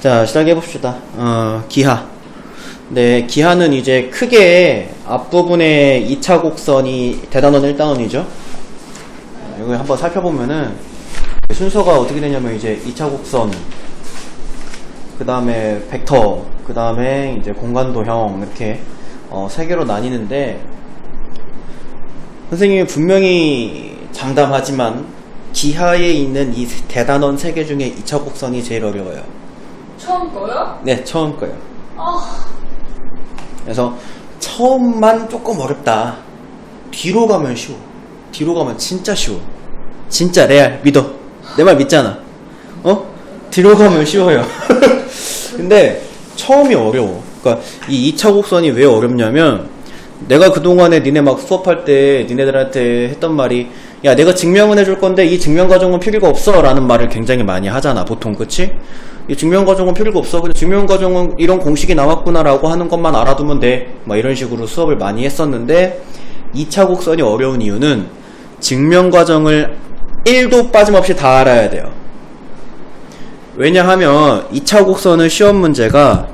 자, 시작해봅시다. 기하. 네, 기하는 이제 크게 앞부분에 2차 곡선이 대단원 1단원이죠. 이거 한번 살펴보면은 순서가 어떻게 되냐면 이제 2차 곡선, 그 다음에 벡터, 그 다음에 이제 공간도형 이렇게 세 개로 나뉘는데, 선생님이 분명히 장담하지만 기하에 있는 이 대단원 3개 중에 2차 곡선이 제일 어려워요. 처음 거요? 네, 처음 거요. 아, 그래서 처음만 조금 어렵다. 뒤로 가면 쉬워. 뒤로 가면 진짜 쉬워. 진짜 레알 믿어. 내 말 믿잖아. 뒤로 가면 쉬워요. 근데 처음이 어려워. 그러니까 이 2차 곡선이 왜 어렵냐면, 내가 그동안에 니네 막 수업할 때 니네들한테 했던 말이, 야, 내가 증명은 해줄 건데 이 증명 과정은 필요가 없어 라는 말을 굉장히 많이 하잖아, 보통. 그치? 이 증명 과정은 필요가 없어. 근데 증명 과정은 이런 공식이 나왔구나 라고 하는 것만 알아두면 돼. 막 이런 식으로 수업을 많이 했었는데, 2차 곡선이 어려운 이유는 증명 과정을 1도 빠짐없이 다 알아야 돼요. 왜냐하면 2차 곡선은 시험 문제가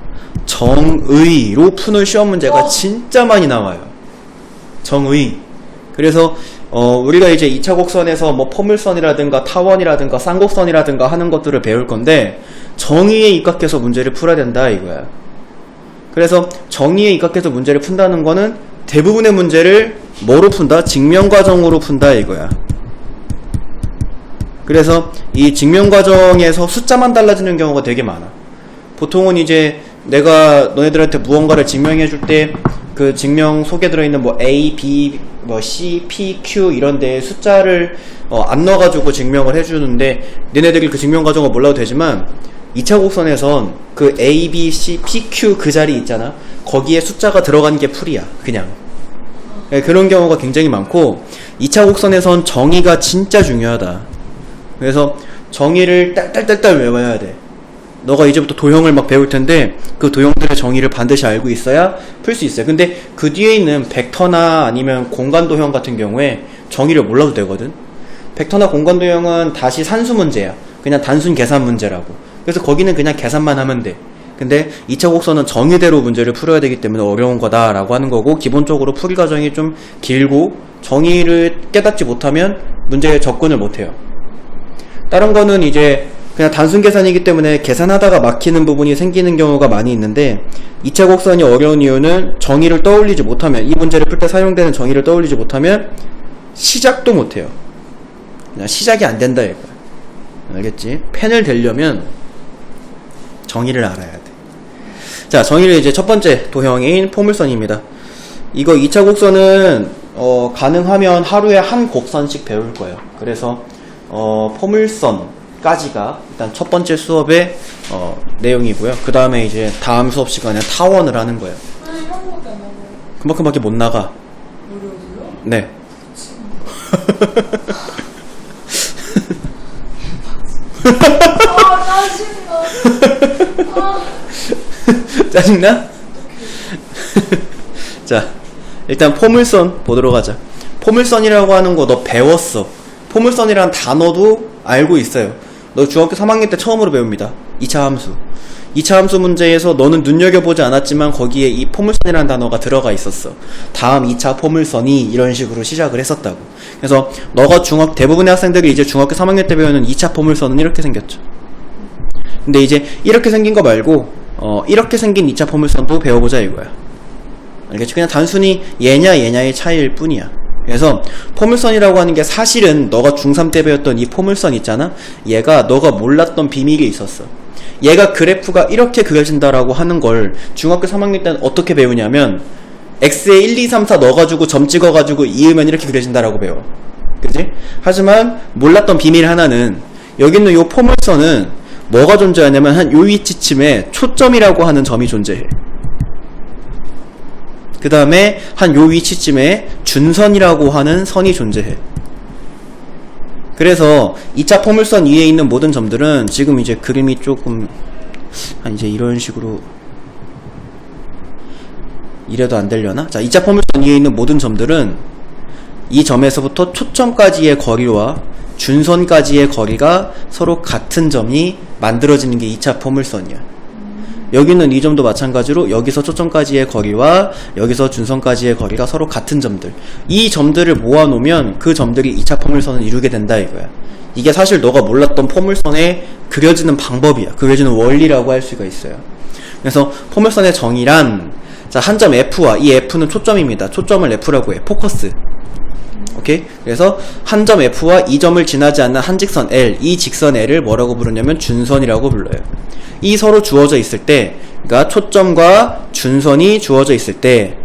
정의로 푸는 시험 문제가 진짜 많이 나와요. 정의. 그래서 우리가 이제 2차 곡선에서 뭐 포물선이라든가 타원이라든가 쌍곡선이라든가 하는 것들을 배울 건데, 정의에 입각해서 문제를 풀어야 된다 이거야. 그래서 정의에 입각해서 문제를 푼다는 거는 대부분의 문제를 뭐로 푼다? 증명 과정으로 푼다 이거야. 그래서 이 증명 과정에서 숫자만 달라지는 경우가 되게 많아. 보통은 이제 내가 너네들한테 무언가를 증명해 줄 때 그 증명 속에 들어있는 뭐 A, B, 뭐 C, P, Q 이런 데에 숫자를 안 넣어가지고 증명을 해주는데, 너네들이 그 증명 과정을 몰라도 되지만 2차 곡선에선 그 A, B, C, P, Q 그 자리 있잖아. 거기에 숫자가 들어간 게 풀이야, 그냥. 그런 경우가 굉장히 많고, 2차 곡선에선 정의가 진짜 중요하다. 그래서 정의를 딸딸딸딸 외워야 돼. 너가 이제부터 도형을 막 배울 텐데 그 도형들의 정의를 반드시 알고 있어야 풀 수 있어요. 근데 그 뒤에 있는 벡터나 아니면 공간도형 같은 경우에 정의를 몰라도 되거든. 벡터나 공간도형은 다시 산수 문제야. 그냥 단순 계산 문제라고. 그래서 거기는 그냥 계산만 하면 돼. 근데 2차 곡선은 정의대로 문제를 풀어야 되기 때문에 어려운 거다라고 하는 거고, 기본적으로 풀이 과정이 좀 길고 정의를 깨닫지 못하면 문제에 접근을 못해요. 다른 거는 이제 그냥 단순 계산이기 때문에 계산하다가 막히는 부분이 생기는 경우가 많이 있는데, 2차 곡선이 어려운 이유는 정의를 떠올리지 못하면, 이 문제를 풀 때 사용되는 정의를 떠올리지 못하면 시작도 못해요. 그냥 시작이 안 된다 이거야. 알겠지? 펜을 대려면 정의를 알아야 돼. 자, 정의를 이제 첫 번째 도형인 포물선입니다. 이거 2차 곡선은 가능하면 하루에 한 곡선씩 배울 거예요. 그래서 포물선까지가 일단 첫 번째 수업의 내용이고요. 그 다음에 이제 다음 수업 시간에 타원을 하는 거예요. 아니, 이런 거밖에 안 나와요. 그만큼밖에 못 나가. 무료로요? 네. 아, 짜증나. 아, 짜증나? 자, 일단 포물선 보도록 하자. 포물선이라고 하는 거 너 배웠어. 포물선이라는 단어도 알고 있어요. 너 중학교 3학년 때 처음으로 배웁니다. 2차 함수. 2차 함수 문제에서 너는 눈여겨보지 않았지만 거기에 이 포물선이라는 단어가 들어가 있었어. 다음 2차 포물선이 이런 식으로 시작을 했었다고. 그래서 너가 대부분의 학생들이 이제 중학교 3학년 때 배우는 2차 포물선은 이렇게 생겼죠. 근데 이제 이렇게 생긴 거 말고 이렇게 생긴 2차 포물선도 배워보자 이거야. 알겠지? 그냥 단순히 얘냐의 차이일 뿐이야. 그래서 포물선이라고 하는 게 사실은 너가 중3 때 배웠던 이 포물선 있잖아? 얘가 너가 몰랐던 비밀이 있었어. 얘가 그래프가 이렇게 그려진다라고 하는 걸 중학교 3학년 때는 어떻게 배우냐면, x에 1, 2, 3, 4 넣어가지고 점 찍어가지고 이으면 이렇게 그려진다라고 배워. 그치? 하지만 몰랐던 비밀 하나는, 여기 있는 요 포물선은 뭐가 존재하냐면 한 요 위치쯤에 초점이라고 하는 점이 존재해. 그 다음에 한 요 위치쯤에 준선이라고 하는 선이 존재해. 그래서 2차 포물선 위에 있는 모든 점들은, 지금 이제 그림이 조금 이제 이런 식으로 이래도 안 되려나? 자, 2차 포물선 위에 있는 모든 점들은 이 점에서부터 초점까지의 거리와 준선까지의 거리가 서로 같은 점이 만들어지는 게 2차 포물선이야. 여기 있는 이 점도 마찬가지로 여기서 초점까지의 거리와 여기서 준선까지의 거리가 서로 같은 점들, 이 점들을 모아놓으면 그 점들이 2차 포물선을 이루게 된다 이거야. 이게 사실 너가 몰랐던 포물선의 그려지는 방법이야. 그려지는 원리라고 할 수가 있어요. 그래서 포물선의 정의란, 자, 한 점 F와 이 F는 초점입니다. 초점을 F라고 해. 포커스. 오케이? 그래서 한 점 F와 이 점을 지나지 않는 한 직선 L, 이 직선 L을 뭐라고 부르냐면 준선이라고 불러요. 이 서로 주어져 있을 때, 그러니까 초점과 준선이 주어져 있을 때,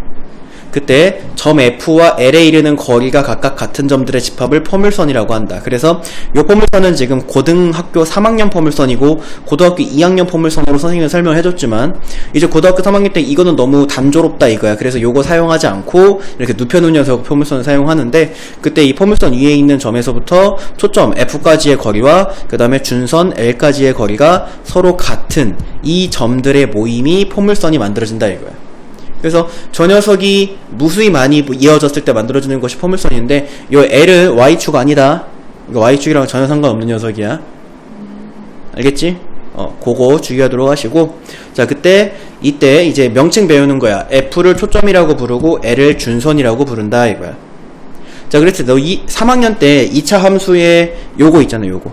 그때 점 F와 L에 이르는 거리가 각각 같은 점들의 집합을 포물선이라고 한다. 그래서 이 포물선은 지금 고등학교 3학년 포물선이고 고등학교 2학년 포물선으로 선생님이 설명을 해줬지만, 이제 고등학교 3학년 때 이거는 너무 단조롭다 이거야. 그래서 요거 사용하지 않고 이렇게 눕혀놓은 녀석 포물선을 사용하는데, 그때 이 포물선 위에 있는 점에서부터 초점 F까지의 거리와 그 다음에 준선 L까지의 거리가 서로 같은 이 점들의 모임이 포물선이 만들어진다 이거야. 그래서 저 녀석이 무수히 많이 이어졌을 때 만들어지는 것이 포물선인데, 이 L은 Y축 아니다. 이거 Y축이랑 전혀 상관없는 녀석이야. 알겠지? 그거 주의하도록 하시고, 자, 이때 이제 명칭 배우는 거야. F를 초점이라고 부르고 L을 준선이라고 부른다 이거야. 자, 그래서 너 3학년 때 2차 함수에 요거 있잖아, 요거.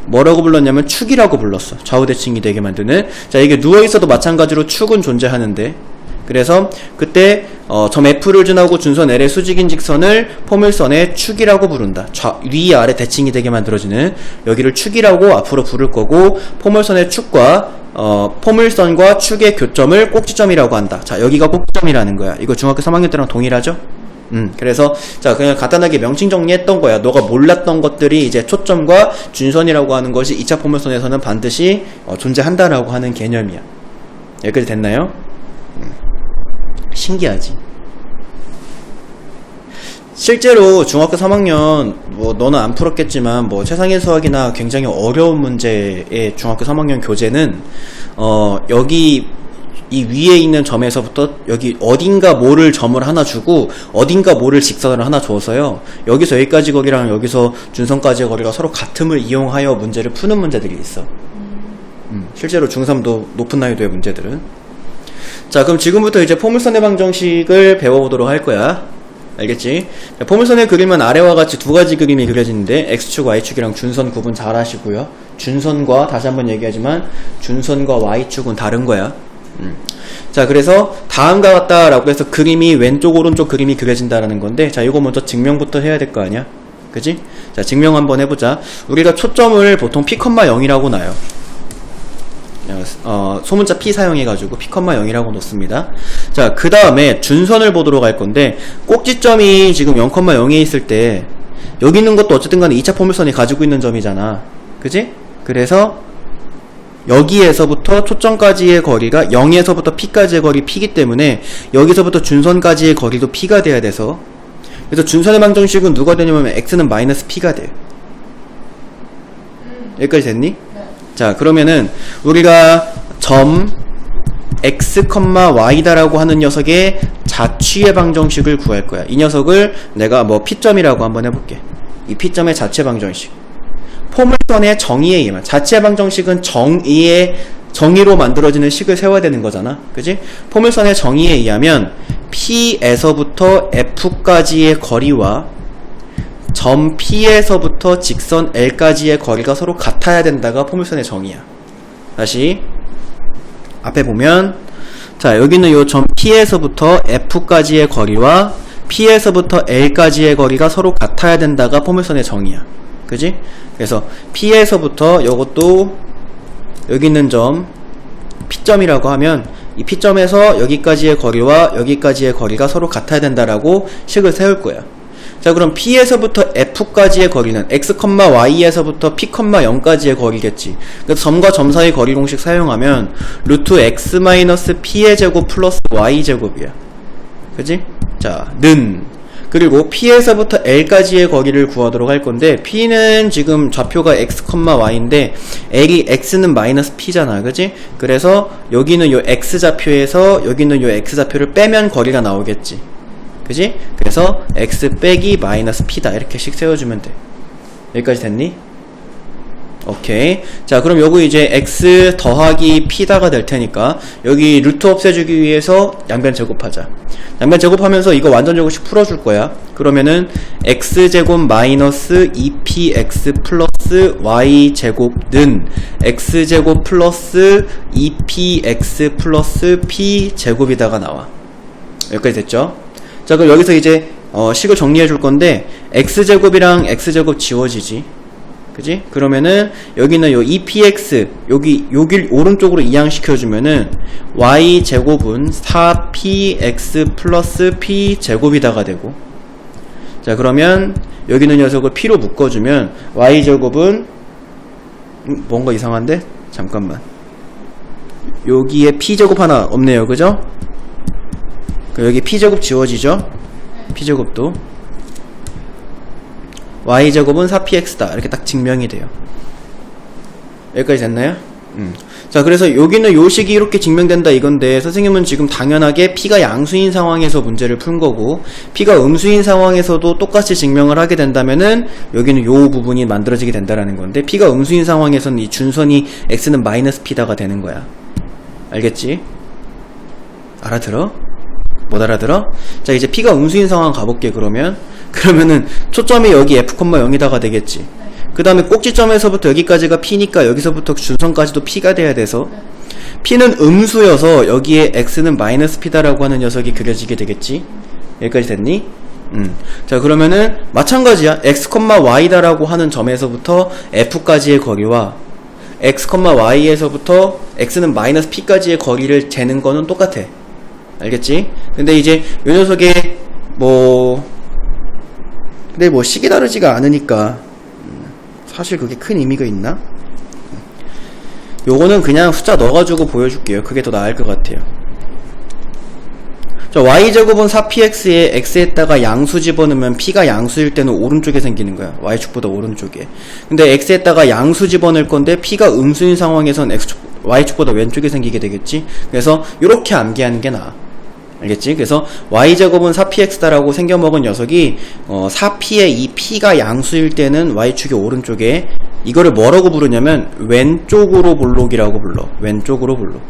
뭐라고 불렀냐면 축이라고 불렀어. 좌우대칭이 되게 만드는. 자, 이게 누워있어도 마찬가지로 축은 존재하는데, 그래서 그때 점 F를 지나고 준선 L의 수직인 직선을 포물선의 축이라고 부른다. 위 아래 대칭이 되게 만들어지는, 여기를 축이라고 앞으로 부를 거고, 포물선의 축과 포물선과 축의 교점을 꼭지점이라고 한다. 자, 여기가 꼭지점이라는 거야. 이거 중학교 3학년 때랑 동일하죠? 그래서 자, 그냥 간단하게 명칭 정리했던 거야. 너가 몰랐던 것들이 이제 초점과 준선이라고 하는 것이 2차 포물선에서는 반드시 존재한다라고 하는 개념이야. 여기까지 됐나요? 신기하지? 실제로 중학교 3학년, 너는 안 풀었겠지만, 최상위 수학이나 굉장히 어려운 문제의 중학교 3학년 교재는, 여기, 이 위에 있는 점에서부터, 여기 어딘가 뭐를 점을 하나 주고, 어딘가 뭐를 직선을 하나 줘서요, 여기서 여기까지 거리랑 여기서 준선까지의 거리가 서로 같음을 이용하여 문제를 푸는 문제들이 있어. 실제로 중3도 높은 난이도의 문제들은. 자, 그럼 지금부터 이제 포물선의 방정식을 배워보도록 할 거야. 알겠지? 자, 포물선의 그림은 아래와 같이 두 가지 그림이 그려지는데, X축, Y축이랑 준선 구분 잘 하시고요. 준선과, 다시 한번 얘기하지만, 준선과 Y축은 다른 거야. 자, 그래서 다음과 같다라고 해서 그림이 왼쪽, 오른쪽 그림이 그려진다라는 건데, 자, 이거 먼저 증명부터 해야 될 거 아니야? 그지? 자, 증명 한번 해보자. 우리가 초점을 보통 P,0이라고 놔요. 소문자 P 사용해가지고 P,0이라고 놓습니다. 자, 그 다음에 준선을 보도록 할 건데, 꼭지점이 지금 0,0에 있을 때, 여기 있는 것도 어쨌든 간에 2차 포물선이 가지고 있는 점이잖아. 그지? 그래서, 여기에서부터 초점까지의 거리가 0에서부터 P까지의 거리 P이기 때문에, 여기서부터 준선까지의 거리도 P가 돼야 돼서, 그래서 준선의 방정식은 누가 되냐면, X는 마이너스 P가 돼요. 여기까지 됐니? 자, 그러면은 우리가 점 x, y다라고 하는 녀석의 자취의 방정식을 구할 거야. 이 녀석을 내가 P점이라고 한번 해볼게. 이 P점의 자취 방정식. 포물선의 정의에 의하면, 자취의 방정식은 정의로 만들어지는 식을 세워야 되는 거잖아. 그지? 포물선의 정의에 의하면 P에서부터 F까지의 거리와 점 P에서부터 직선 L까지의 거리가 서로 같아야 된다가 포물선의 정의야. 다시 앞에 보면, 자, 여기는 요 점 P에서부터 F까지의 거리와 P에서부터 L까지의 거리가 서로 같아야 된다가 포물선의 정의야. 그지? 그래서 P에서부터 요것도 여기 있는 점 P점이라고 하면, 이 P점에서 여기까지의 거리와 여기까지의 거리가 서로 같아야 된다라고 식을 세울 거야. 자, 그럼 P에서부터 F까지의 거리는 X, Y에서부터 P, 0까지의 거리겠지. 그래서 점과 점 사이 거리 공식 사용하면 루트 X-P의 제곱 플러스 Y 제곱이야. 그지? 자, 그리고 P에서부터 L까지의 거리를 구하도록 할 건데, P는 지금 좌표가 X, Y인데 X는 마이너스 P잖아. 그지? 그래서 여기는 요 X좌표에서 여기는 요 X좌표를 빼면 거리가 나오겠지. 그지? 그래서 x 빼기 마이너스 p다, 이렇게 식 세워주면 돼. 여기까지 됐니? 오케이. 자, 그럼 요거 이제 x 더하기 p다가 될 테니까 여기 루트 없애주기 위해서 양변 제곱하자. 양변 제곱하면서 이거 완전제곱식 풀어줄 거야. 그러면은 x제곱 마이너스 2px 플러스 y제곱는 x제곱 플러스 2px 플러스 p제곱이다가 나와. 여기까지 됐죠? 자, 그럼 여기서 이제 식을 정리해 줄 건데 x제곱이랑 x제곱 지워지지. 그지? 그러면은 여기는 요 2px 여길 오른쪽으로 이항시켜주면은 y제곱은 4px 플러스 p제곱이다가 되고, 자 그러면 여기는 녀석을 p로 묶어주면 y제곱은 뭔가 이상한데? 잠깐만, 여기에 p제곱 하나 없네요. 그죠? 여기 p제곱 지워지죠? p제곱도 y제곱은 4px다 이렇게 딱 증명이 돼요. 여기까지 됐나요? 자, 그래서 여기는 요 식이 이렇게 증명된다 이건데, 선생님은 지금 당연하게 p가 양수인 상황에서 문제를 푼 거고, p가 음수인 상황에서도 똑같이 증명을 하게 된다면은 여기는 요 부분이 만들어지게 된다라는 건데, p가 음수인 상황에서는 이 준선이 x는 마이너스 p다가 되는 거야. 알겠지? 알아들어? 못 알아들어? 자, 이제 p가 음수인 상황 가볼게. 그러면은 초점이 여기 f,0이다가 되겠지. 그 다음에 꼭지점에서부터 여기까지가 p니까 여기서부터 준선까지도 p가 돼야 돼서, p는 음수여서 여기에 x는 마이너스 p다라고 하는 녀석이 그려지게 되겠지. 여기까지 됐니? 자, 그러면은 마찬가지야. x, y다라고 하는 점에서부터 f까지의 거리와 x, y에서부터 x는 마이너스 p까지의 거리를 재는 거는 똑같아. 알겠지? 근데 이제 요 녀석의 근데 식이 다르지가 않으니까 사실 그게 큰 의미가 있나? 요거는 그냥 숫자 넣어가지고 보여줄게요. 그게 더 나을 것 같아요. 자, y제곱은 4px에 x에다가 양수 집어넣으면 p가 양수일 때는 오른쪽에 생기는 거야. y축보다 오른쪽에. 근데 x에다가 양수 집어넣을 건데 p가 음수인 상황에선 y축보다 왼쪽에 생기게 되겠지? 그래서 요렇게 암기하는 게 나아. 알겠지? 그래서 y제곱은 4px다라고 생겨먹은 녀석이 4p의 이 p가 양수일 때는 y축의 오른쪽에, 이거를 뭐라고 부르냐면 왼쪽으로 볼록이라고 불러. 왼쪽으로 볼록.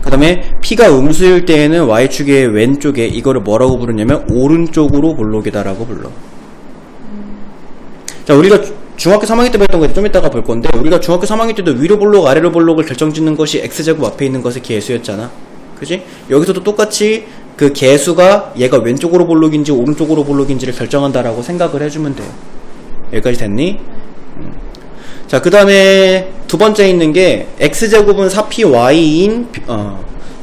그 다음에 p가 음수일 때에는 y축의 왼쪽에, 이거를 뭐라고 부르냐면 오른쪽으로 볼록이다라고 불러. 자, 우리가 중학교 3학년 때 배웠던 거 좀 이따가 볼 건데, 우리가 중학교 3학년 때도 위로 볼록 아래로 볼록을 결정짓는 것이 x제곱 앞에 있는 것의 개수였잖아. 그지? 여기서도 똑같이 그 개수가 얘가 왼쪽으로 볼록인지 오른쪽으로 볼록인지를 결정한다라고 생각을 해주면 돼요. 여기까지 됐니? 자, 그 다음에 두 번째 있는 게 x제곱은 4py인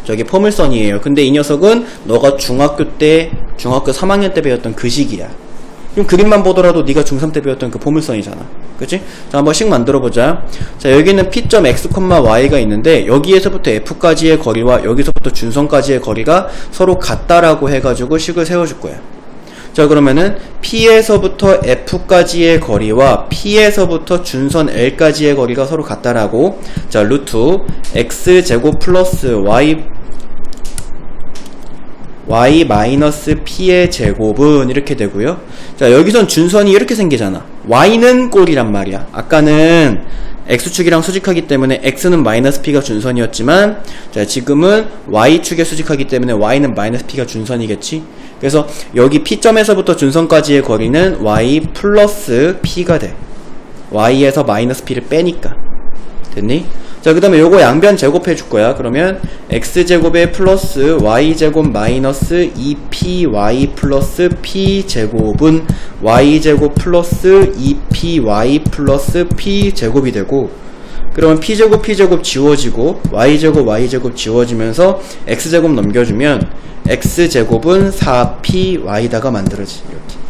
저기 포물선이에요. 근데 이 녀석은 너가 중학교 3학년 때 배웠던 그 식이야. 그럼 그림만 보더라도 네가 중3 때 배웠던 그 포물선이잖아. 그치? 자, 한번 식 만들어보자. 자, 여기는 p.x, y가 있는데 여기에서부터 f까지의 거리와 여기서부터 준선까지의 거리가 서로 같다라고 해가지고 식을 세워줄 거야. 자, 그러면은 p에서부터 f까지의 거리와 p에서부터 준선 l까지의 거리가 서로 같다라고, 자, 루트 x제곱 플러스 y 마이너스 p의 제곱은 이렇게 되고요. 자, 여기선 준선이 이렇게 생기잖아. y는 꼴이란 말이야. 아까는 x축이랑 수직하기 때문에 x는 마이너스 p가 준선이었지만, 자, 지금은 y축에 수직하기 때문에 y는 마이너스 p가 준선이겠지. 그래서 여기 p점에서부터 준선까지의 거리는 y 플러스 p가 돼. y에서 마이너스 p를 빼니까. 됐니? 자, 그 다음에 요거 양변 제곱해 줄 거야. 그러면 x제곱에 플러스 y제곱 마이너스 2py 플러스 p제곱은 y제곱 플러스 2py 플러스 p제곱이 되고, 그러면 p제곱 지워지고 y제곱 지워지면서 x제곱 넘겨주면 x제곱은 4py다가 만들어지. 이렇게.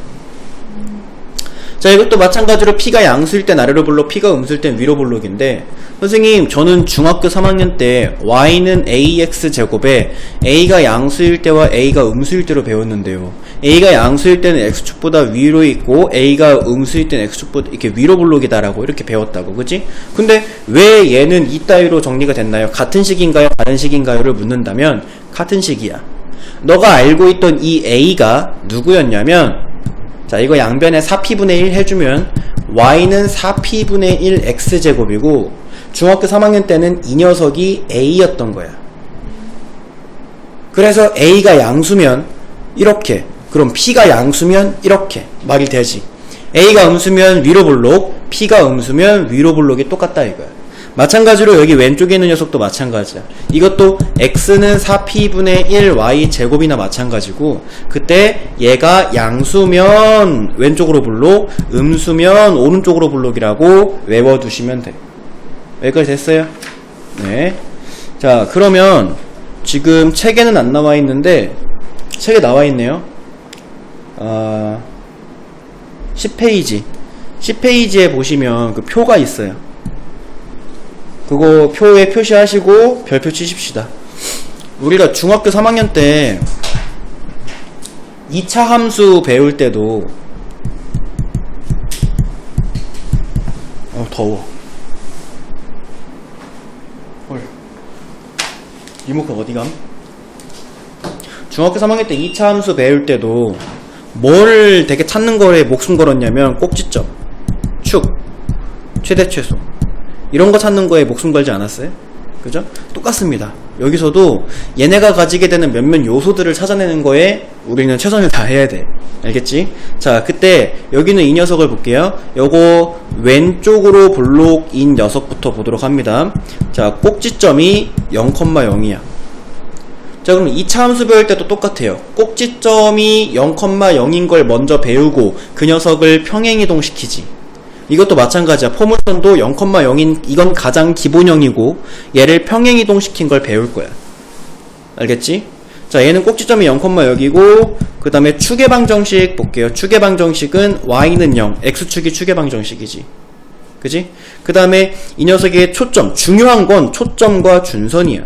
자, 이것도 마찬가지로 p가 양수일 땐 아래로 볼록, p가 음수일 땐 위로 볼록인데, 선생님 저는 중학교 3학년 때 y는 ax제곱에 a가 양수일 때와 a가 음수일 때로 배웠는데요. a가 양수일 때는 x축보다 위로 있고 a가 음수일 때는 x축보다 이렇게 위로 볼록이다라고 이렇게 배웠다고. 그치? 근데 왜 얘는 이따위로 정리가 됐나요? 같은 식인가요? 다른 식인가요?를 묻는다면 같은 식이야. 너가 알고 있던 이 a가 누구였냐면, 자, 이거 양변에 4p분의 1 해주면 y는 4p분의 1 x제곱이고 중학교 3학년 때는 이 녀석이 a였던 거야. 그래서 a가 양수면 이렇게, 그럼 p가 양수면 이렇게 말이 되지. a가 음수면 위로 볼록, p가 음수면 위로 볼록이 똑같다 이거야. 마찬가지로 여기 왼쪽에 있는 녀석도 마찬가지야. 이것도 x는 4p분의 1 y 제곱이나 마찬가지고 그때 얘가 양수면 왼쪽으로 볼록, 음수면 오른쪽으로 볼록이라고 외워두시면 돼. 여기까지 됐어요? 네. 자, 그러면 지금 책에는 안 나와 있는데 책에 나와 있네요. 10페이지. 10페이지에 보시면 그 표가 있어요. 그거 표에 표시하시고 별표 치십시다. 우리가 중학교 3학년 때 2차 함수 배울 때도 더워. 헐. 리모컨 어디감? 중학교 3학년 때 2차 함수 배울 때도 뭘 되게 찾는 거에 목숨 걸었냐면 꼭지점, 축, 최대 최소 이런 거 찾는 거에 목숨 걸지 않았어요? 그죠? 똑같습니다. 여기서도 얘네가 가지게 되는 몇몇 요소들을 찾아내는 거에 우리는 최선을 다해야 돼. 알겠지? 자, 그때 여기는 이 녀석을 볼게요. 요거 왼쪽으로 볼록인 녀석부터 보도록 합니다. 자, 꼭지점이 0,0이야. 자, 그럼 2차 함수 배울 때도 똑같아요. 꼭지점이 0,0인 걸 먼저 배우고 그 녀석을 평행이동시키지. 이것도 마찬가지야. 포물선도 0,0인 이건 가장 기본형이고 얘를 평행이동시킨 걸 배울 거야. 알겠지? 자, 얘는 꼭지점이 0,0이고 그 다음에 축의 방정식 볼게요. 축의 방정식은 y는 0, x축이 축의 방정식이지. 그지? 그 다음에 이 녀석의 초점, 중요한 건 초점과 준선이야.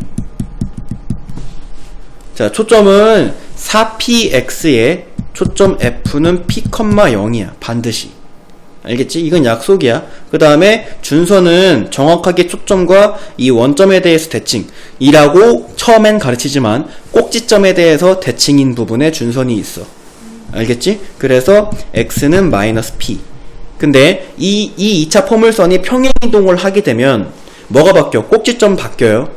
자, 초점은 4px에 초점 f는 p, 0이야. 반드시. 알겠지? 이건 약속이야. 그 다음에 준선은 정확하게 초점과 이 원점에 대해서 대칭이라고 처음엔 가르치지만 꼭지점에 대해서 대칭인 부분에 준선이 있어. 알겠지? 그래서 x는 -p. 근데 이 2차 포물선이 평행이동을 하게 되면 뭐가 바뀌어? 꼭지점 바뀌어요.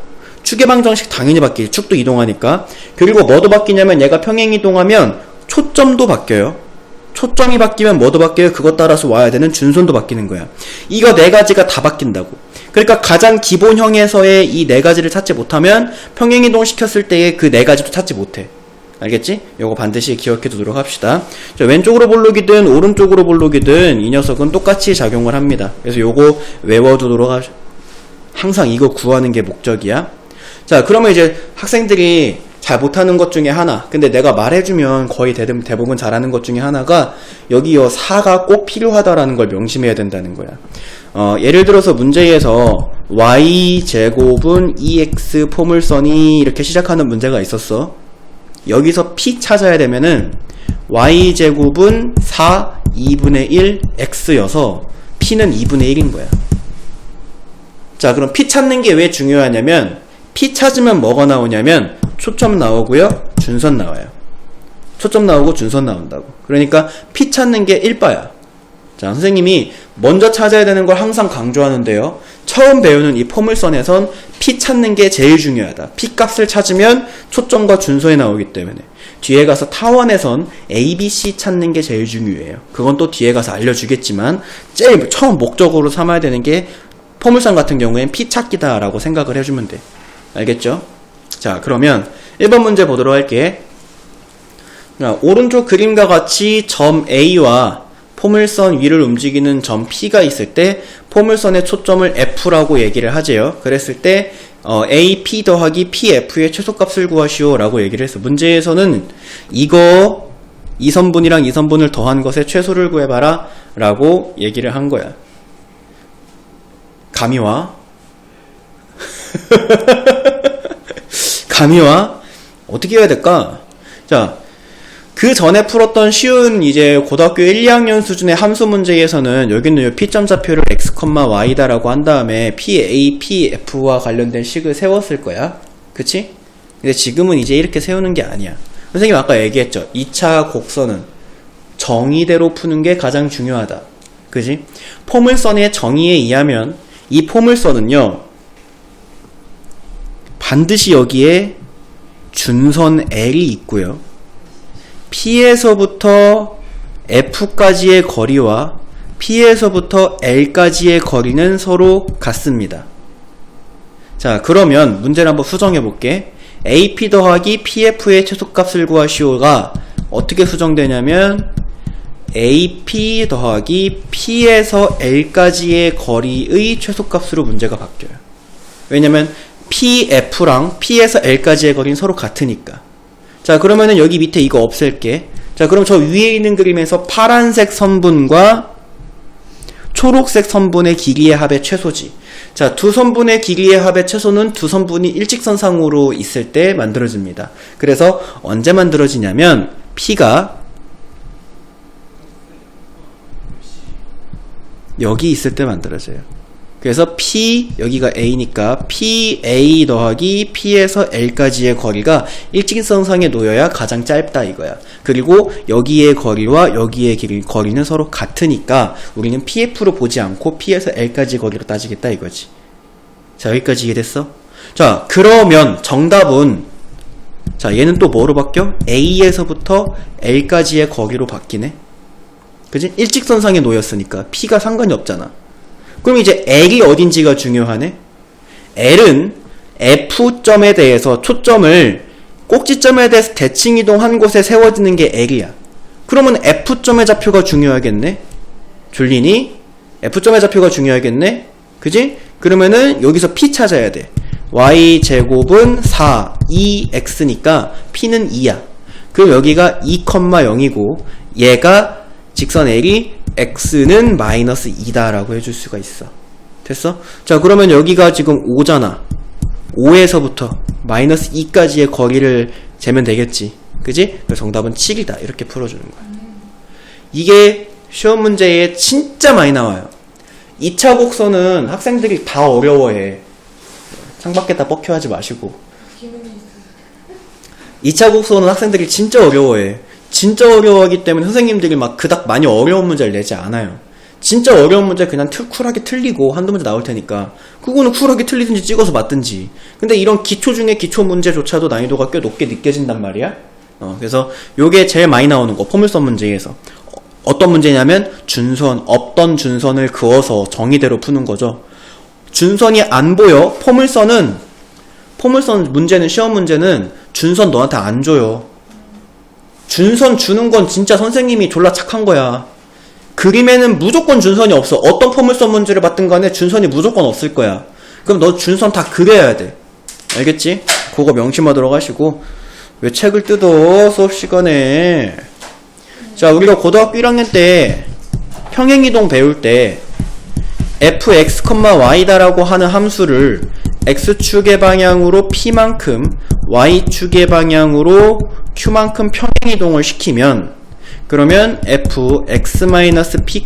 축의 방정식 당연히 바뀌지. 축도 이동하니까. 그리고 뭐도 바뀌냐면 얘가 평행이동하면 초점도 바뀌어요. 초점이 바뀌면 뭐도 바뀌어요? 그것 따라서 와야 되는 준선도 바뀌는 거야. 이거 네 가지가 다 바뀐다고. 그러니까 가장 기본형에서의 이 네 가지를 찾지 못하면 평행이동 시켰을 때의 그 네 가지도 찾지 못해. 알겠지? 요거 반드시 기억해 두도록 합시다. 자, 왼쪽으로 볼록이든 오른쪽으로 볼록이든 이 녀석은 똑같이 작용을 합니다. 그래서 요거 외워두도록 하죠. 항상 이거 구하는 게 목적이야. 자, 그러면 이제 학생들이 잘 못하는 것 중에 하나, 근데 내가 말해주면 거의 대부분 잘하는 것 중에 하나가 여기 요 4가 꼭 필요하다라는 걸 명심해야 된다는 거야. 예를 들어서 문제에서 y제곱은 2x 포물선이 이렇게 시작하는 문제가 있었어. 여기서 p 찾아야 되면은 y제곱은 4 2분의 1 x여서 p는 2분의 1인 거야. 자, 그럼 p 찾는 게 왜 중요하냐면 p 찾으면 뭐가 나오냐면 초점 나오고요, 준선 나와요. 초점 나오고 준선 나온다고. 그러니까 p 찾는 게 1바야. 자, 선생님이 먼저 찾아야 되는 걸 항상 강조하는데요. 처음 배우는 이 포물선에선 p 찾는 게 제일 중요하다. p 값을 찾으면 초점과 준선이 나오기 때문에. 뒤에 가서 타원에선 a, b, c 찾는 게 제일 중요해요. 그건 또 뒤에 가서 알려주겠지만 제일 처음 목적으로 삼아야 되는 게 포물선 같은 경우엔 p 찾기다라고 생각을 해주면 돼. 알겠죠? 자, 그러면 1번 문제 보도록 할게. 자, 오른쪽 그림과 같이 점 A와 포물선 위를 움직이는 점 P가 있을 때 포물선의 초점을 F라고 얘기를 하재요. 그랬을 때 AP 더하기 PF의 최소값을 구하시오 라고 얘기를 했어. 문제에서는 이거 2선분이랑 2선분을 더한 것의 최소를 구해봐라 라고 얘기를 한 거야. 감이 와? 감이 와? 어떻게 해야 될까? 자, 그 전에 풀었던 쉬운 이제 고등학교 1, 2학년 수준의 함수 문제에서는 여기는 요 P점 좌표를 x, y다라고 한 다음에 PA, PF와 관련된 식을 세웠을 거야. 그치? 근데 지금은 이제 이렇게 세우는 게 아니야. 선생님 아까 얘기했죠. 2차 곡선은 정의대로 푸는 게 가장 중요하다. 그지? 포물선의 정의에 의하면 이 포물선은요, 반드시 여기에 준선 L이 있고요. P에서부터 F까지의 거리와 P에서부터 L까지의 거리는 서로 같습니다. 자, 그러면 문제를 한번 수정해 볼게. AP 더하기 PF의 최소값을 구하시오가 어떻게 수정되냐면 AP 더하기 P에서 L까지의 거리의 최소값으로 문제가 바뀌어요. 왜냐면 PF랑 P에서 L까지의 거리는 서로 같으니까. 자, 그러면은 여기 밑에 이거 없앨게. 자, 그럼 저 위에 있는 그림에서 파란색 선분과 초록색 선분의 길이의 합의 최소지. 자, 두 선분의 길이의 합의 최소는 두 선분이 일직선상으로 있을 때 만들어집니다. 그래서 언제 만들어지냐면 P가 여기 있을 때 만들어져요. 그래서 P, 여기가 A니까 PA 더하기 P에서 L까지의 거리가 일직선상에 놓여야 가장 짧다 이거야. 그리고 여기의 거리와 여기의 거리는 서로 같으니까 우리는 PF로 보지 않고 P에서 L까지 거리로 따지겠다 이거지. 자, 여기까지 이해됐어? 자, 그러면 정답은, 자, 얘는 또 뭐로 바뀌어? A에서부터 L까지의 거리로 바뀌네. 그지? 일직선상에 놓였으니까 P가 상관이 없잖아. 그럼 이제 L이 어딘지가 중요하네. L은 F점에 대해서 초점을 꼭지점에 대해서 대칭이동한 곳에 세워지는 게 L이야. 그러면 F점의 좌표가 중요하겠네. 줄리니? F점의 좌표가 중요하겠네. 그지? 그러면은 여기서 P 찾아야 돼. Y제곱은 4, 2X니까 P는 2야. 그럼 여기가 2,0이고 얘가 직선 L이 X는 마이너스 2다라고 해줄 수가 있어. 됐어? 자, 그러면 여기가 지금 5잖아. 5에서부터 마이너스 2까지의 거리를 재면 되겠지. 그지? 그래서 정답은 7이다. 이렇게 풀어주는 거야. 이게 시험 문제에 진짜 많이 나와요. 2차 곡선은 학생들이 다 어려워해. 창밖에다 뻑큐하지 마시고. 2차 곡선은 학생들이 진짜 어려워해. 진짜 어려워하기 때문에 선생님들이 막 그닥 많이 어려운 문제를 내지 않아요. 진짜 어려운 문제 그냥 쿨하게 틀리고 한두 문제 나올 테니까 그거는 쿨하게 틀리든지 찍어서 맞든지. 근데 이런 기초 중에 기초 문제조차도 난이도가 꽤 높게 느껴진단 말이야. 그래서 요게 제일 많이 나오는 거, 포물선 문제에서. 어떤 문제냐면 준선, 없던 준선을 그어서 정의대로 푸는 거죠. 준선이 안 보여. 포물선 문제는, 시험 문제는 준선 너한테 안 줘요. 준선 주는 건 진짜 선생님이 졸라 착한 거야. 그림에는 무조건 준선이 없어. 어떤 포물선 문제를 받든 간에 준선이 무조건 없을 거야. 그럼 너 준선 다 그려야 돼. 알겠지? 그거 명심하도록 하시고. 왜 책을 뜯어, 수업 시간에. 자, 우리가 고등학교 1학년 때 평행이동 배울 때 fx, y다라고 하는 함수를 x축의 방향으로 p만큼 y축의 방향으로 q만큼 평행이동을 시키면 그러면 fx-p,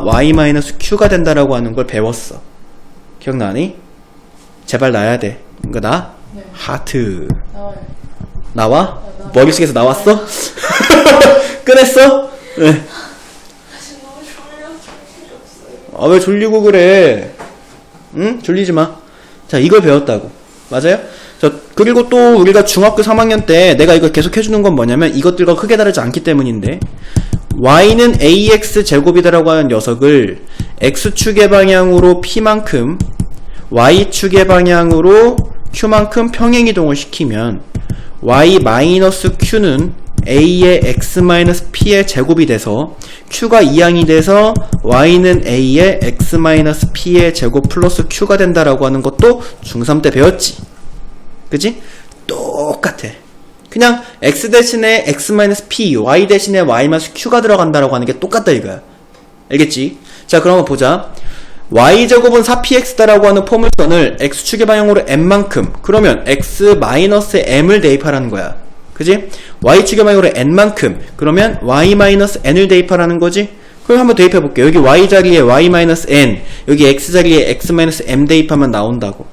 y-q가 된다라고 하는 걸 배웠어. 기억나니? 제발 나야 돼. 이거 나? 네. 하트. 나와요. 나와? 네, 머릿속에서 나왔어? 꺼냈어? 네. 사실 너무 졸렸어요. 아, 왜 졸리고 그래? 응? 졸리지 마. 자, 이걸 배웠다고. 맞아요? 자, 그리고 또 우리가 중학교 3학년 때 내가 이걸 계속 해주는 건 뭐냐면 이것들과 크게 다르지 않기 때문인데 y는 ax 제곱이다라고 하는 녀석을 x축의 방향으로 p만큼 y축의 방향으로 q만큼 평행이동을 시키면 y-q는 a의 x-p의 제곱이 돼서 q가 2항이 돼서 y는 a의 x-p의 제곱 플러스 q가 된다라고 하는 것도 중3 때 배웠지. 그치? 똑같아. 그냥 x 대신에 x-p, y 대신에 y-q가 들어간다라고 하는 게 똑같다 이거야. 알겠지? 자, 그럼 한번 보자. y제곱은 4px다라고 하는 포물선을 x축의 방향으로 n만큼, 그러면 x-m을 대입하라는 거야. 그지? y축의 방향으로 n만큼, 그러면 y-n을 대입하라는 거지? 그럼 한번 대입해볼게. 여기 y 자리에 y-n, 여기 x 자리에 x-m 대입하면 나온다고.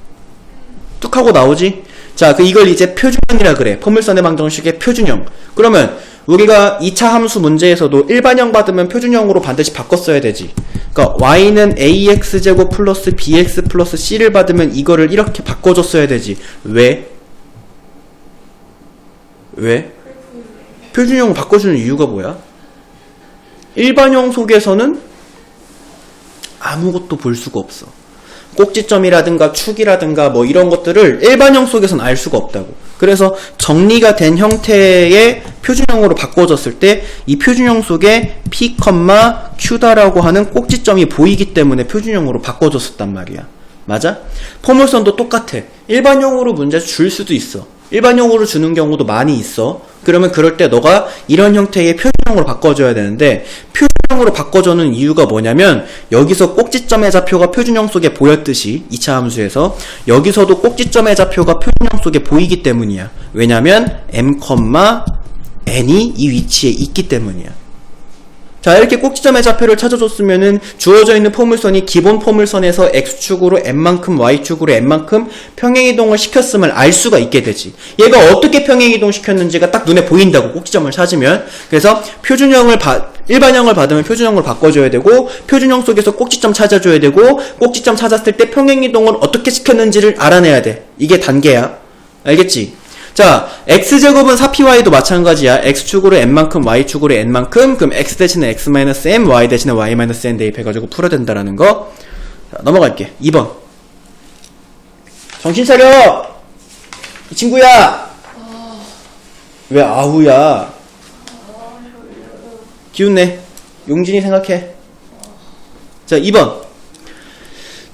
뚝 하고 나오지? 자, 이걸 이제 표준형이라 그래. 포물선의 방정식의 표준형. 그러면 우리가 2차 함수 문제에서도 일반형 받으면 표준형으로 반드시 바꿨어야 되지. 그러니까 y는 ax제곱 플러스 bx 플러스 c를 받으면 이거를 이렇게 바꿔줬어야 되지. 왜? 표준형을 바꿔주는 이유가 뭐야? 일반형 속에서는 아무것도 볼 수가 없어. 꼭지점이라든가 축이라든가 뭐 이런 것들을 일반형 속에서는 알 수가 없다고. 그래서 정리가 된 형태의 표준형으로 바꿔줬을 때 이 표준형 속에 p, q다라고 하는 꼭지점이 보이기 때문에 표준형으로 바꿔줬었단 말이야. 맞아? 포물선도 똑같아. 일반형으로 문제 줄 수도 있어. 일반형으로 주는 경우도 많이 있어. 그러면 그럴 때 너가 이런 형태의 표준형으로 바꿔줘야 되는데, 표준형으로 바꿔주는 이유가 뭐냐면 여기서 꼭지점의 좌표가 표준형 속에 보였듯이 2차 함수에서 여기서도 꼭지점의 좌표가 표준형 속에 보이기 때문이야. 왜냐면 m, n이 이 위치에 있기 때문이야. 자, 이렇게 꼭지점의 좌표를 찾아줬으면은 주어져 있는 포물선이 기본 포물선에서 x축으로 n만큼 y축으로 n만큼 평행이동을 시켰음을 알 수가 있게 되지. 얘가 어떻게 평행이동 시켰는지가 딱 눈에 보인다고, 꼭지점을 찾으면. 그래서 일반형을 받으면 표준형을 바꿔줘야 되고, 표준형 속에서 꼭지점 찾아줘야 되고, 꼭지점 찾았을 때 평행이동을 어떻게 시켰는지를 알아내야 돼. 이게 단계야. 알겠지? 자, x제곱은 4py도 마찬가지야. x축으로 n만큼 y축으로 n만큼, 그럼 x 대신에 x-m, y 대신에 y-n 대입해가지고 풀어야 된다라는 거. 자, 넘어갈게. 2번. 정신 차려! 이 친구야! 왜 아우야? 기운내. 용진이 생각해. 자, 2번.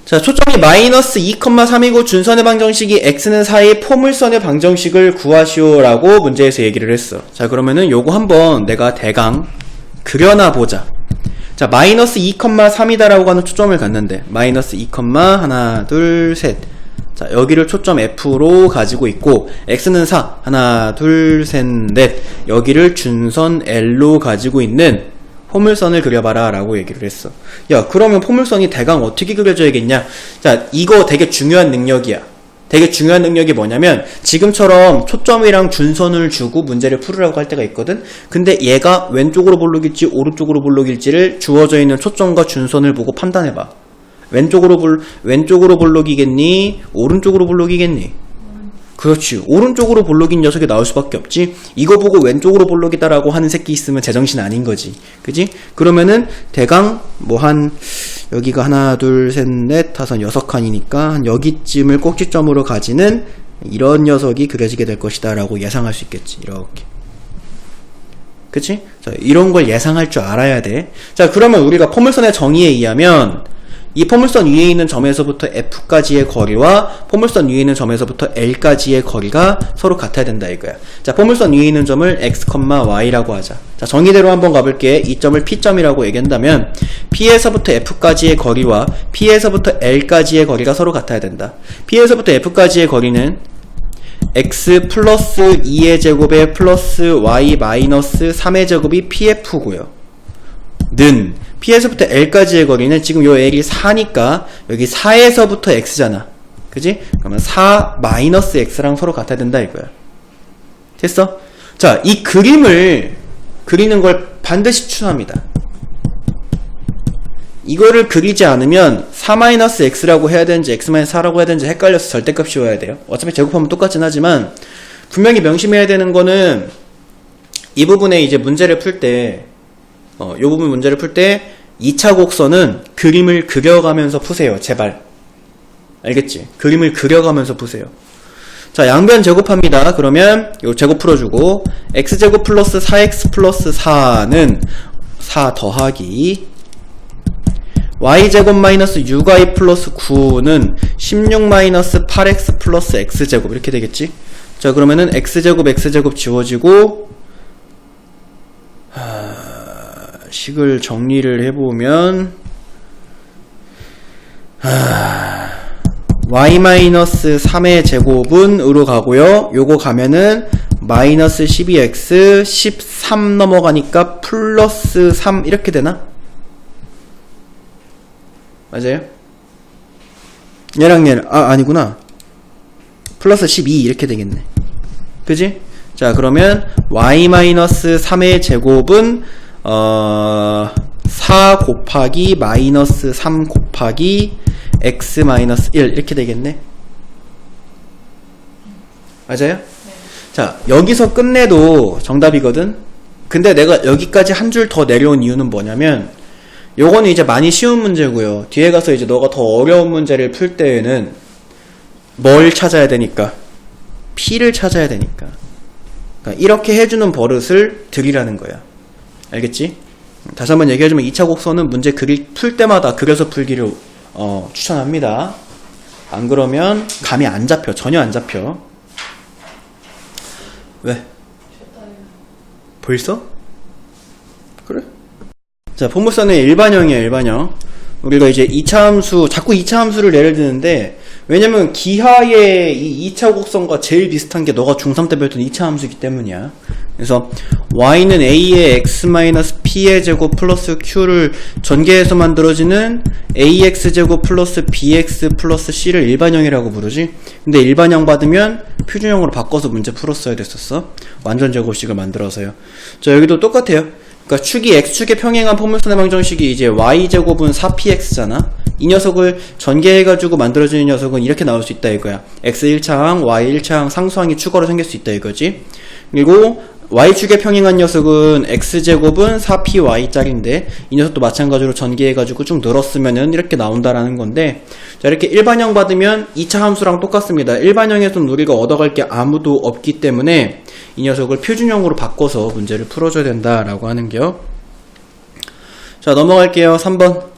자, 초점이 마이너스 2,3이고 준선의 방정식이 x는 4의 포물선의 방정식을 구하시오라고 문제에서 얘기를 했어. 자, 그러면은 요거 한번 내가 대강 그려놔 보자. 자, 마이너스 2,3이다라고 하는 초점을 갖는데, 마이너스 2, 하나, 둘, 셋. 자, 여기를 초점 F로 가지고 있고, x는 4, 하나, 둘, 셋, 넷. 여기를 준선 L로 가지고 있는 포물선을 그려봐라 라고 얘기를 했어. 야, 그러면 포물선이 대강 어떻게 그려져야겠냐? 자, 이거 되게 중요한 능력이야. 되게 중요한 능력이 뭐냐면, 지금처럼 초점이랑 준선을 주고 문제를 풀으라고 할 때가 있거든? 근데 얘가 왼쪽으로 볼록일지 오른쪽으로 볼록일지를 주어져 있는 초점과 준선을 보고 판단해봐. 왼쪽으로 볼록이겠니? 오른쪽으로 볼록이겠니? 그렇지. 오른쪽으로 볼록인 녀석이 나올 수밖에 없지. 이거 보고 왼쪽으로 볼록이다라고 하는 새끼 있으면 제정신 아닌 거지. 그지? 그러면은 대강 뭐 여기가 하나, 둘, 셋, 넷, 다섯, 6칸이니까 한 여기쯤을 꼭지점으로 가지는 이런 녀석이 그려지게 될 것이다 라고 예상할 수 있겠지. 이렇게. 그치? 자, 이런 걸 예상할 줄 알아야 돼. 자, 그러면 우리가 포물선의 정의에 의하면 이 포물선 위에 있는 점에서부터 F까지의 거리와 포물선 위에 있는 점에서부터 L까지의 거리가 서로 같아야 된다 이거야. 자, 포물선 위에 있는 점을 x, y라고 하자. 자, 정의대로 한번 가볼게. 이 점을 P점이라고 얘기한다면 P에서부터 F까지의 거리와 P에서부터 L까지의 거리가 서로 같아야 된다. P에서부터 F까지의 거리는 x 플러스 2의 제곱에 플러스 y 마이너스 3의 제곱이 PF고요. 는 P에서부터 L까지의 거리는 지금 요 L이 4니까 여기 4에서부터 X잖아. 그지? 그러면 4 마이너스 X랑 서로 같아야 된다 이거야. 됐어? 자, 이 그림을 그리는 걸 반드시 추천합니다. 이거를 그리지 않으면 4 마이너스 X라고 해야 되는지 X 마이너스 4라고 해야 되는지 헷갈려서 절대값 씌워야 돼요. 어차피 제곱하면 똑같진 하지만 분명히 명심해야 되는 거는 이 부분에 이제 문제를 풀 때 요 부분 문제를 풀 때 2차 곡선은 그림을 그려가면서 푸세요. 제발. 알겠지? 그림을 그려가면서 푸세요. 자, 양변 제곱합니다. 그러면 요 제곱 풀어주고 x제곱 플러스 4x 플러스 4는 4 더하기 y제곱 마이너스 6y 플러스 9는 16 마이너스 8x 플러스 x제곱 이렇게 되겠지? 자, 그러면은 x제곱 지워지고 식을 정리를 해보면 y-3의 제곱은 으로 가고요. 요거 가면은 마이너스 12x 13 넘어가니까 플러스 3 이렇게 되나? 맞아요? 얘랑 얘랑 아니구나. 플러스 12 이렇게 되겠네. 그지? 자, 그러면 y-3의 제곱은 4 곱하기 마이너스 3 곱하기 x-1 이렇게 되겠네. 맞아요? 네. 자, 여기서 끝내도 정답이거든. 근데 내가 여기까지 한 줄 더 내려온 이유는 뭐냐면 요거는 이제 많이 쉬운 문제고요. 뒤에 가서 이제 너가 더 어려운 문제를 풀 때에는 뭘 찾아야 되니까? P를 찾아야 되니까. 그러니까 이렇게 해주는 버릇을 들이라는 거야. 알겠지? 다시 한번 얘기해주면 2차 곡선은 문제 풀 때마다 그려서 풀기를 추천합니다. 안 그러면 감이 안 잡혀. 전혀 안 잡혀. 왜? 좋다요. 벌써? 그래? 자, 포물선은 일반형이에요, 일반형. 우리가 이제 2차 함수, 자꾸 2차 함수를 예를 드는데, 왜냐면 기하의 이 2차 곡선과 제일 비슷한 게 너가 중3 때 배웠던 2차 함수이기 때문이야. 그래서 y는 a의 x-p의 제곱 플러스 q를 전개해서 만들어지는 ax제곱 플러스 bx 플러스 c를 일반형이라고 부르지. 근데 일반형 받으면 표준형으로 바꿔서 문제 풀었어야 됐었어. 완전 제곱식을 만들어서요. 자, 여기도 똑같아요. 그러니까 축이 x축에 평행한 포물선의 방정식이 이제 y제곱은 4px잖아. 이 녀석을 전개해가지고 만들어지는 녀석은 이렇게 나올 수 있다 이거야. x 1차항, y 1차항 상수항이 추가로 생길 수 있다 이거지. 그리고 y축에 평행한 녀석은 x제곱은 4py짜리인데 이 녀석도 마찬가지로 전개해가지고 쭉 늘었으면은 이렇게 나온다라는 건데, 자, 이렇게 일반형 받으면 2차 함수랑 똑같습니다. 일반형에서는 우리가 얻어갈 게 아무도 없기 때문에 이 녀석을 표준형으로 바꿔서 문제를 풀어줘야 된다라고 하는겨. 자, 넘어갈게요. 3번.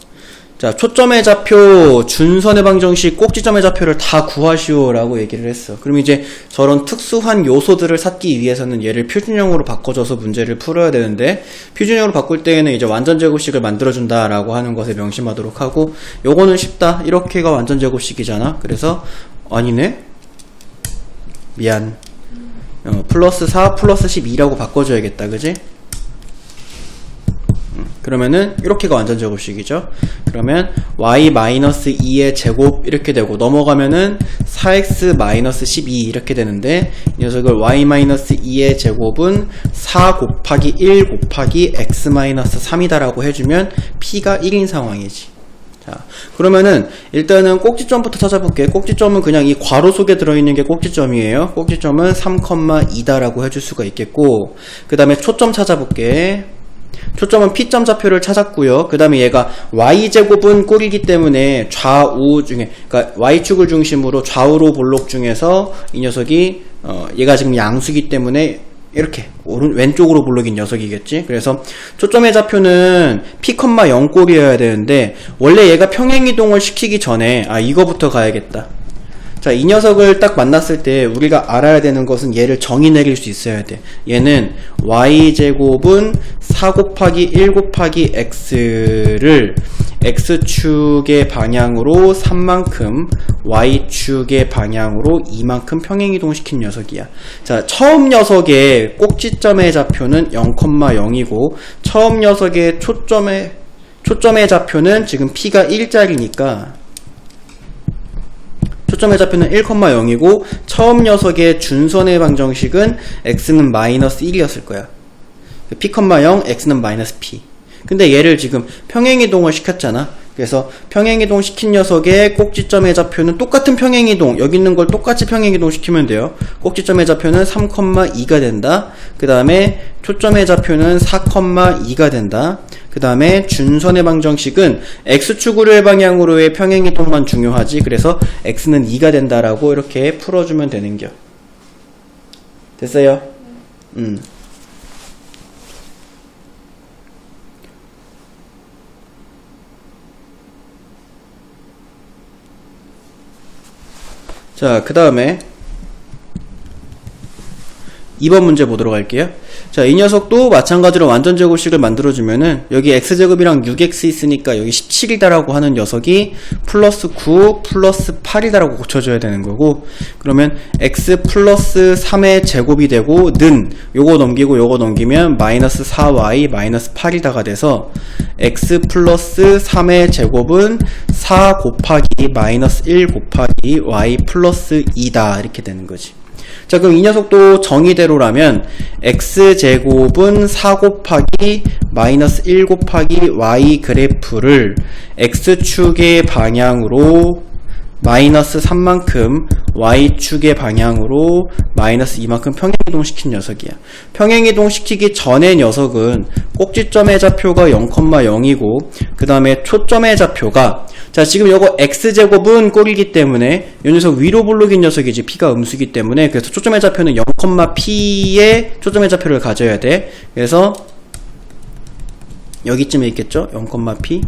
자, 초점의 좌표, 준선의 방정식, 꼭지점의 좌표를 다 구하시오 라고 얘기를 했어. 그럼 이제 저런 특수한 요소들을 찾기 위해서는 얘를 표준형으로 바꿔줘서 문제를 풀어야 되는데, 표준형으로 바꿀 때에는 이제 완전 제곱식을 만들어준다 라고 하는 것을 명심하도록 하고, 요거는 쉽다. 이렇게가 완전 제곱식이잖아. 그래서 아니네? 미안. 플러스 4 플러스 12라고 바꿔줘야겠다. 그지? 그러면은 이렇게가 완전 제곱식이죠. 그러면 y-2의 제곱 이렇게 되고, 넘어가면은 4x-12 이렇게 되는데, 이 녀석을 y-2의 제곱은 4 곱하기 1 곱하기 x-3이다 라고 해주면 p가 1인 상황이지. 자, 그러면은 일단은 꼭지점부터 찾아볼게. 꼭지점은 그냥 이 괄호 속에 들어있는 게 꼭지점이에요. 꼭지점은 3,2다 라고 해줄 수가 있겠고, 그 다음에 초점 찾아볼게. 초점은 P점 좌표를 찾았고요. 그 다음에 얘가 Y제곱은 꼴이기 때문에 좌우 중에, 그러니까 Y축을 중심으로 좌우로 볼록 중에서 이 녀석이 얘가 지금 양수기 때문에 이렇게 왼쪽으로 볼록인 녀석이겠지. 그래서 초점의 좌표는 P,0 꼴이어야 되는데, 원래 얘가 평행이동을 시키기 전에 이거부터 가야겠다. 자, 이 녀석을 딱 만났을 때 우리가 알아야 되는 것은 얘를 정의 내릴 수 있어야 돼. 얘는 y제곱은 4 곱하기 1 곱하기 x를 x축의 방향으로 3만큼, y축의 방향으로 2만큼 평행이동 시킨 녀석이야. 자, 처음 녀석의 꼭지점의 좌표는 0,0이고 처음 녀석의 초점의 좌표는 지금 p가 1짜리니까 초점의 좌표는 1,0이고 처음 녀석의 준선의 방정식은 x는 마이너스 1이었을 거야. p,0, x는 마이너스 p. 근데 얘를 지금 평행이동을 시켰잖아. 그래서 평행이동 시킨 녀석의 꼭지점의 좌표는 똑같은 평행이동, 여기 있는 걸 똑같이 평행이동 시키면 돼요. 꼭지점의 좌표는 3,2가 된다. 그 다음에 초점의 좌표는 4,2가 된다. 그 다음에 준선의 방정식은 x축으로의 방향으로의 평행이동만 중요하지. 그래서 x는 2가 된다라고 이렇게 풀어주면 되는겨. 됐어요? 자, 그 다음에 2번 문제 보도록 할게요. 자, 이 녀석도 마찬가지로 완전 제곱식을 만들어주면은 여기 x제곱이랑 6x 있으니까 여기 17이다라고 하는 녀석이 플러스 9 플러스 8이다라고 고쳐줘야 되는 거고, 그러면 x 플러스 3의 제곱이 되고 는 요거 넘기고 요거 넘기면 마이너스 4y 마이너스 8이다가 돼서 x 플러스 3의 제곱은 4 곱하기 마이너스 1 곱하기 y 플러스 2다 이렇게 되는 거지. 자, 그럼 이 녀석도 정의대로라면 x제곱은 4 곱하기 마이너스 1 곱하기 y 그래프를 x축의 방향으로 마이너스 3만큼 y축의 방향으로 마이너스 2만큼 평행이동 시킨 녀석이야. 평행이동 시키기 전의 녀석은 꼭지점의 좌표가 0,0이고 그 다음에 초점의 좌표가, 자, 지금 요거 x제곱은 꼴이기 때문에 이 녀석 위로 볼록인 녀석이지 p가 음수기 때문에, 그래서 초점의 좌표는 0,p의 초점의 좌표를 가져야 돼. 그래서 여기쯤에 있겠죠? 0,p.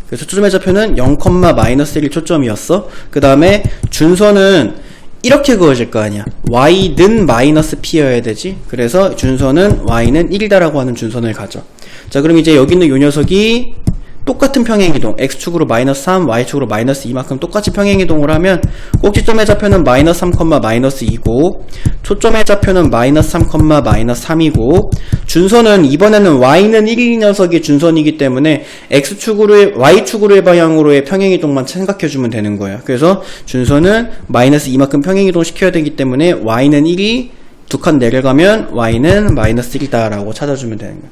그래서 초점의 좌표는 0,-1 초점이었어. 그 다음에 준선은 이렇게 그어질 거 아니야. y는 마이너스 p여야 되지. 그래서 준선은 y는 1이다라고 하는 준선을 가져. 자, 그럼 이제 여기 있는 요 녀석이 똑같은 평행이동, x축으로 마이너스 3, y축으로 마이너스 2만큼 똑같이 평행이동을 하면 꼭지점의 좌표는 마이너스 3, 마이너스 2고 초점의 좌표는 마이너스 3, 마이너스 3이고 준선은 이번에는 y는 1인 녀석이 준선이기 때문에 x축으로의 y축으로의 방향으로의 평행이동만 생각해주면 되는 거야. 그래서 준선은 마이너스 2만큼 평행이동 시켜야 되기 때문에 y는 1이 두 칸 내려가면 y는 마이너스 1이다 라고 찾아주면 되는 거야.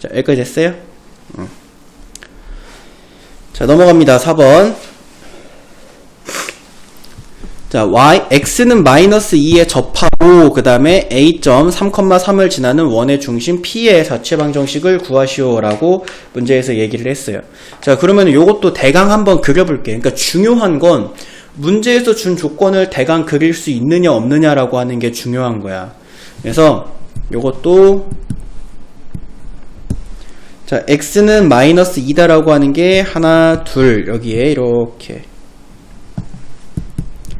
자, 여기까지 됐어요? 자, 넘어갑니다. 4번. 자, x는 마이너스 2에 접하고 그 다음에 a점 3,3을 지나는 원의 중심 p의 자체 방정식을 구하시오 라고 문제에서 얘기를 했어요. 자, 그러면 요것도 대강 한번 그려볼게. 그러니까 중요한 건 문제에서 준 조건을 대강 그릴 수 있느냐 없느냐라고 하는 게 중요한 거야. 그래서 요것도, 자, x는 마이너스 2다라고 하는 게 하나, 둘, 여기에 이렇게.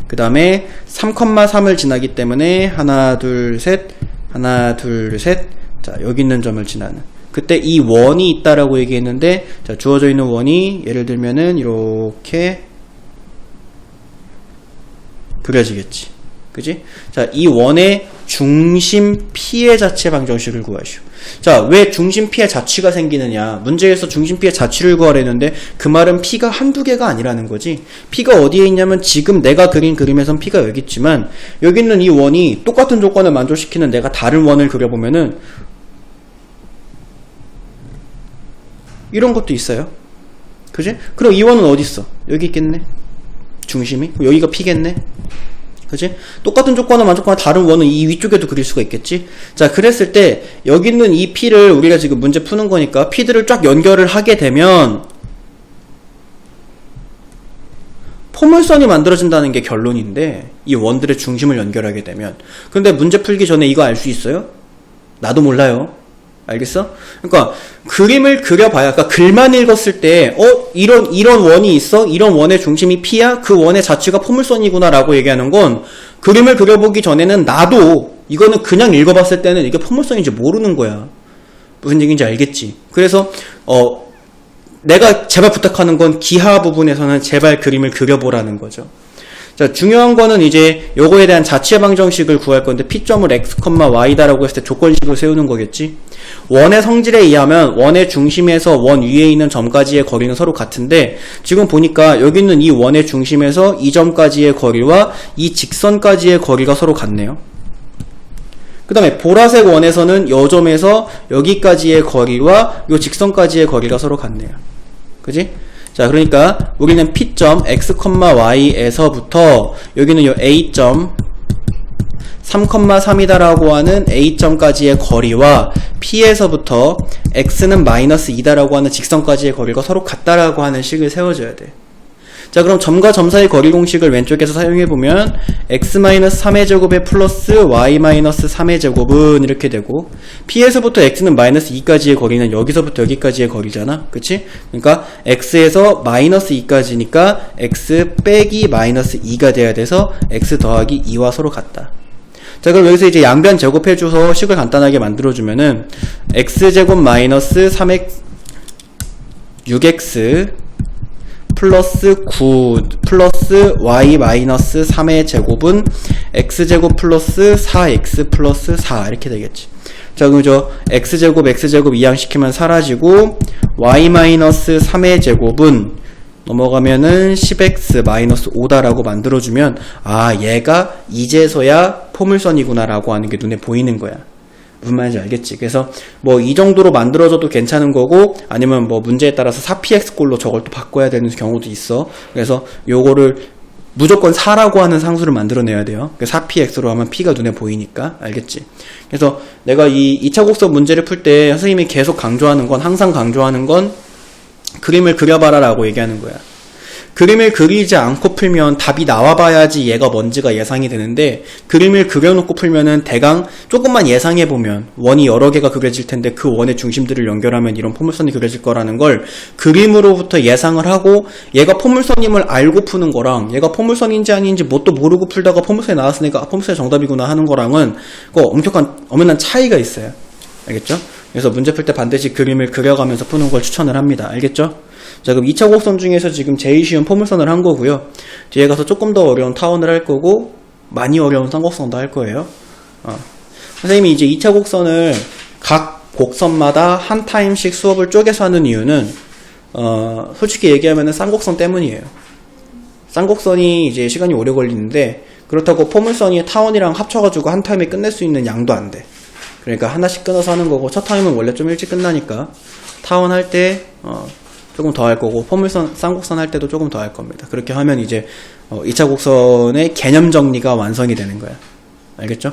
그 다음에 3,3을 지나기 때문에 하나, 둘, 셋, 하나, 둘, 셋. 자, 여기 있는 점을 지나는. 그때 이 원이 있다라고 얘기했는데, 자, 주어져 있는 원이 예를 들면은 이렇게 그려지겠지. 그지? 자, 이 원의 중심 P의 자체 방정식을 구하시오. 자, 왜 중심 P의 자취가 생기느냐? 문제에서 중심 P의 자취를 구하려는데 그 말은 P가 한두 개가 아니라는 거지. P가 어디에 있냐면 지금 내가 그린 그림에선 P가 여기 있지만 여기 있는 이 원이 똑같은 조건을 만족시키는 내가 다른 원을 그려보면은 이런 것도 있어요. 그지? 그럼 이 원은 어디 있어? 여기 있겠네. 중심이. 여기가 P겠네. 그치? 똑같은 조건을 만족하는 다른 원은 이 위쪽에도 그릴 수가 있겠지? 자, 그랬을 때 여기 있는 이 P를 우리가 지금 문제 푸는 거니까 P들을 쫙 연결을 하게 되면 포물선이 만들어진다는 게 결론인데, 이 원들의 중심을 연결하게 되면. 근데 문제 풀기 전에 이거 알 수 있어요? 나도 몰라요. 알겠어? 그러니까 그림을 그려봐야, 그러니까 글만 읽었을 때 이런 원이 있어? 이런 원의 중심이 P야? 그 원의 자취가 포물선이구나 라고 얘기하는 건, 그림을 그려보기 전에는 나도 이거는 그냥 읽어봤을 때는 이게 포물선인지 모르는 거야. 무슨 얘기인지 알겠지? 그래서 내가 제발 부탁하는 건 기하 부분에서는 제발 그림을 그려보라는 거죠. 자, 중요한 거는 이제 요거에 대한 자체 방정식을 구할 건데, P점을 x, y다라고 했을 때 조건식을 세우는 거겠지. 원의 성질에 의하면 원의 중심에서 원 위에 있는 점까지의 거리는 서로 같은데, 지금 보니까 여기 있는 이 원의 중심에서 이 점까지의 거리와 이 직선까지의 거리가 서로 같네요. 그 다음에 보라색 원에서는 요 점에서 여기까지의 거리와 요 직선까지의 거리가 서로 같네요. 그지? 자, 그러니까 우리는 P점 x, y에서부터 여기는 요 A점 3,3이다라고 하는 A점까지의 거리와 P에서부터 x는 마이너스 2다라고 하는 직선까지의 거리가 서로 같다라고 하는 식을 세워줘야 돼. 자, 그럼 점과 점 사이 거리 공식을 왼쪽에서 사용해보면 x-3의 제곱에 플러스 y-3의 제곱은 이렇게 되고, P에서부터 x는 마이너스 2까지의 거리는 여기서부터 여기까지의 거리잖아. 그치? 그러니까 x에서 마이너스 2까지니까 x 빼기 마이너스 2가 돼야 돼서 x 더하기 2와 서로 같다. 자, 그럼 여기서 이제 양변 제곱해줘서 식을 간단하게 만들어주면은 x제곱 마이너스 6x 플러스 9 플러스 y 마이너스 3의 제곱은 x제곱 플러스 4x 플러스 4 이렇게 되겠지. 자, 그럼 저 x제곱 이항시키면 사라지고 y 마이너스 3의 제곱은 넘어가면은 10x 마이너스 5다라고 만들어주면 아, 얘가 이제서야 포물선이구나 라고 하는 게 눈에 보이는 거야. 무슨 말인지 알겠지? 그래서 뭐 이 정도로 만들어줘도 괜찮은 거고, 아니면 뭐 문제에 따라서 4px꼴로 저걸 또 바꿔야 되는 경우도 있어. 그래서 요거를 무조건 4라고 하는 상수를 만들어내야 돼요. 4px로 하면 p가 눈에 보이니까. 알겠지? 그래서 내가 이 2차 곡선 문제를 풀 때 선생님이 계속 강조하는 건, 항상 강조하는 건 그림을 그려봐라 라고 얘기하는 거야. 그림을 그리지 않고 풀면 답이 나와봐야지 얘가 뭔지가 예상이 되는데, 그림을 그려놓고 풀면은 대강 조금만 예상해보면 원이 여러 개가 그려질 텐데 그 원의 중심들을 연결하면 이런 포물선이 그려질 거라는 걸 그림으로부터 예상을 하고, 얘가 포물선임을 알고 푸는 거랑 얘가 포물선인지 아닌지 뭣도 모르고 풀다가 포물선이 나왔으니까 아, 포물선이 정답이구나 하는 거랑은 엄연한 차이가 있어요. 알겠죠? 그래서 문제 풀 때 반드시 그림을 그려가면서 푸는 걸 추천을 합니다. 알겠죠? 자, 그럼 2차 곡선 중에서 지금 제일 쉬운 포물선을 한 거고요. 뒤에 가서 조금 더 어려운 타원을 할 거고, 많이 어려운 쌍곡선도 할 거예요. 선생님이 이제 2차 곡선을 각 곡선마다 한 타임씩 수업을 쪼개서 하는 이유는 솔직히 얘기하면은 쌍곡선 때문이에요. 쌍곡선이 이제 시간이 오래 걸리는데, 그렇다고 포물선이 타원이랑 합쳐가지고 한 타임에 끝낼 수 있는 양도 안 돼. 그러니까 하나씩 끊어서 하는 거고, 첫 타임은 원래 좀 일찍 끝나니까 타원 할 때 조금 더 할 거고, 포물선, 쌍곡선 할 때도 조금 더 할 겁니다. 그렇게 하면 이제 2차 곡선의 개념 정리가 완성이 되는 거야. 알겠죠?